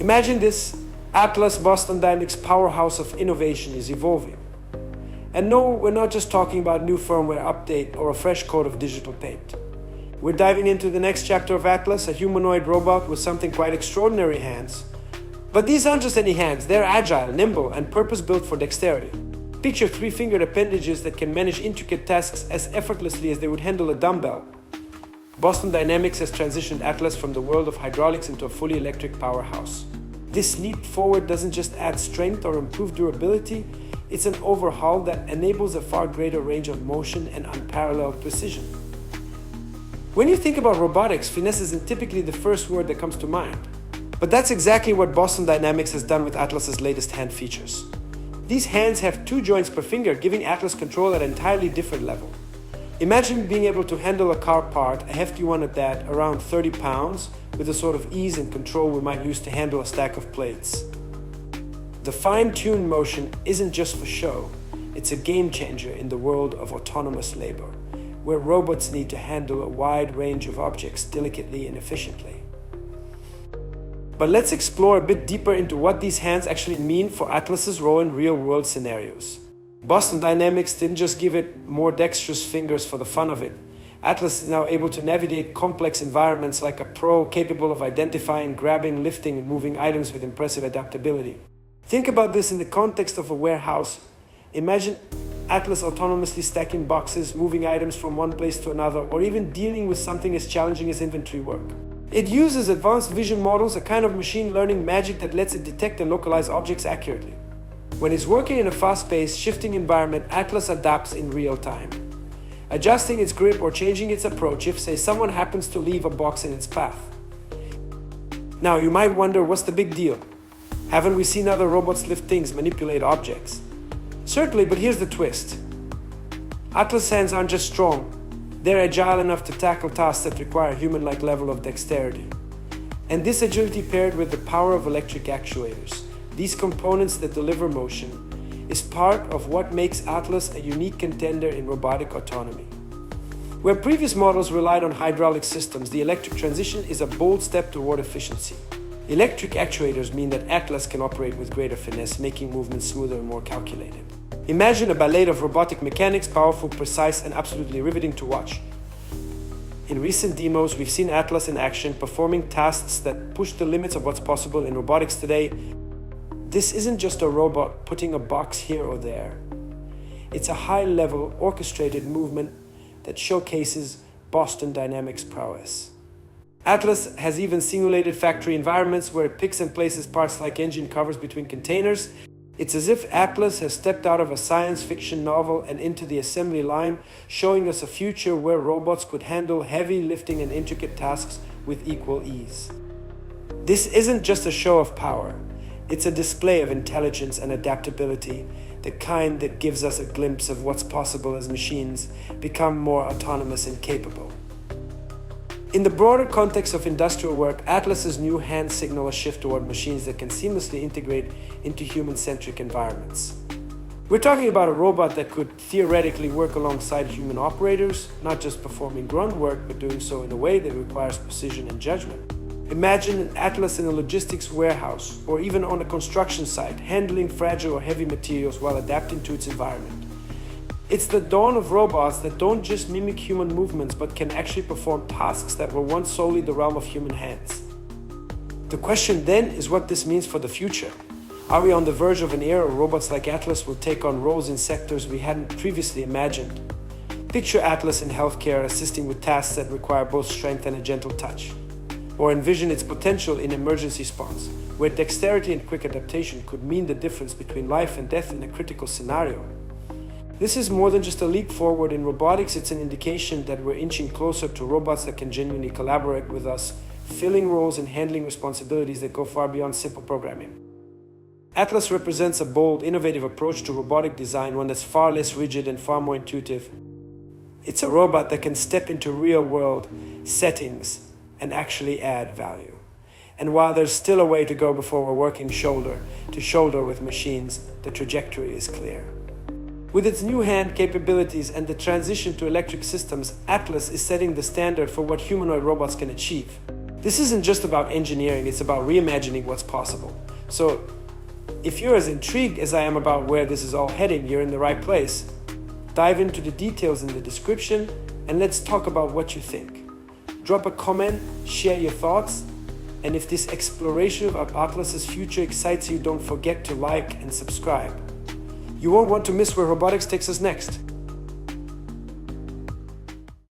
Imagine this: Atlas, Boston Dynamics' powerhouse of innovation, is evolving. And no, we're not just talking about new firmware update or a fresh coat of digital paint. We're diving into the next chapter of Atlas, a humanoid robot with something quite extraordinary hands. But these aren't just any hands, they're agile, nimble, and purpose-built for dexterity. Picture three-fingered appendages that can manage intricate tasks as effortlessly as they would handle a dumbbell. Boston Dynamics has transitioned Atlas from the world of hydraulics into a fully electric powerhouse. This leap forward doesn't just add strength or improve durability, it's an overhaul that enables a far greater range of motion and unparalleled precision. When you think about robotics, finesse isn't typically the first word that comes to mind. But that's exactly what Boston Dynamics has done with Atlas's latest hand features. These hands have 2 joints per finger, giving Atlas control at an entirely different level. Imagine being able to handle a car part, a hefty one at that, around 30 pounds, with the sort of ease and control we might use to handle a stack of plates. The fine-tuned motion isn't just for show, it's a game changer in the world of autonomous labor, where robots need to handle a wide range of objects delicately and efficiently. But let's explore a bit deeper into what these hands actually mean for Atlas's role in real-world scenarios. Boston Dynamics didn't just give it more dexterous fingers for the fun of it. Atlas is now able to navigate complex environments like a pro, capable of identifying, grabbing, lifting, and moving items with impressive adaptability. Think about this in the context of a warehouse. Imagine Atlas autonomously stacking boxes, moving items from one place to another, or even dealing with something as challenging as inventory work. It uses advanced vision models, a kind of machine learning magic that lets it detect and localize objects accurately. When it's working in a fast-paced, shifting environment, Atlas adapts in real time, adjusting its grip or changing its approach if, say, someone happens to leave a box in its path. Now, you might wonder, what's the big deal? Haven't we seen other robots lift things, manipulate objects? Certainly, but here's the twist. Atlas hands aren't just strong, they're agile enough to tackle tasks that require a human-like level of dexterity. And this agility paired with the power of electric actuators, these components that deliver motion, is part of what makes Atlas a unique contender in robotic autonomy. Where previous models relied on hydraulic systems, the electric transition is a bold step toward efficiency. Electric actuators mean that Atlas can operate with greater finesse, making movements smoother and more calculated. Imagine a ballet of robotic mechanics, powerful, precise, and absolutely riveting to watch. In recent demos, we've seen Atlas in action, performing tasks that push the limits of what's possible in robotics today. This isn't just a robot putting a box here or there. It's a high-level, orchestrated movement that showcases Boston Dynamics' prowess. Atlas has even simulated factory environments where it picks and places parts like engine covers between containers. It's as if Atlas has stepped out of a science fiction novel and into the assembly line, showing us a future where robots could handle heavy lifting and intricate tasks with equal ease. This isn't just a show of power. It's a display of intelligence and adaptability, the kind that gives us a glimpse of what's possible as machines become more autonomous and capable. In the broader context of industrial work, Atlas's new hands signal a shift toward machines that can seamlessly integrate into human-centric environments. We're talking about a robot that could theoretically work alongside human operators, not just performing grunt work, but doing so in a way that requires precision and judgment. Imagine an Atlas in a logistics warehouse, or even on a construction site, handling fragile or heavy materials while adapting to its environment. It's the dawn of robots that don't just mimic human movements, but can actually perform tasks that were once solely the realm of human hands. The question then is what this means for the future. Are we on the verge of an era where robots like Atlas will take on roles in sectors we hadn't previously imagined? Picture Atlas in healthcare assisting with tasks that require both strength and a gentle touch. Or envision its potential in emergency response, where dexterity and quick adaptation could mean the difference between life and death in a critical scenario. This is more than just a leap forward in robotics, it's an indication that we're inching closer to robots that can genuinely collaborate with us, filling roles and handling responsibilities that go far beyond simple programming. Atlas represents a bold, innovative approach to robotic design, one that's far less rigid and far more intuitive. It's a robot that can step into real-world settings and actually add value. And while there's still a way to go before we're working shoulder to shoulder with machines, the trajectory is clear. With its new hand capabilities and the transition to electric systems, Atlas is setting the standard for what humanoid robots can achieve. This isn't just about engineering, it's about reimagining what's possible. So if you're as intrigued as I am about where this is all heading, you're in the right place. Dive into the details in the description and let's talk about what you think. Drop a comment, share your thoughts, and if this exploration of Atlas's future excites you, don't forget to like and subscribe. You won't want to miss where robotics takes us next.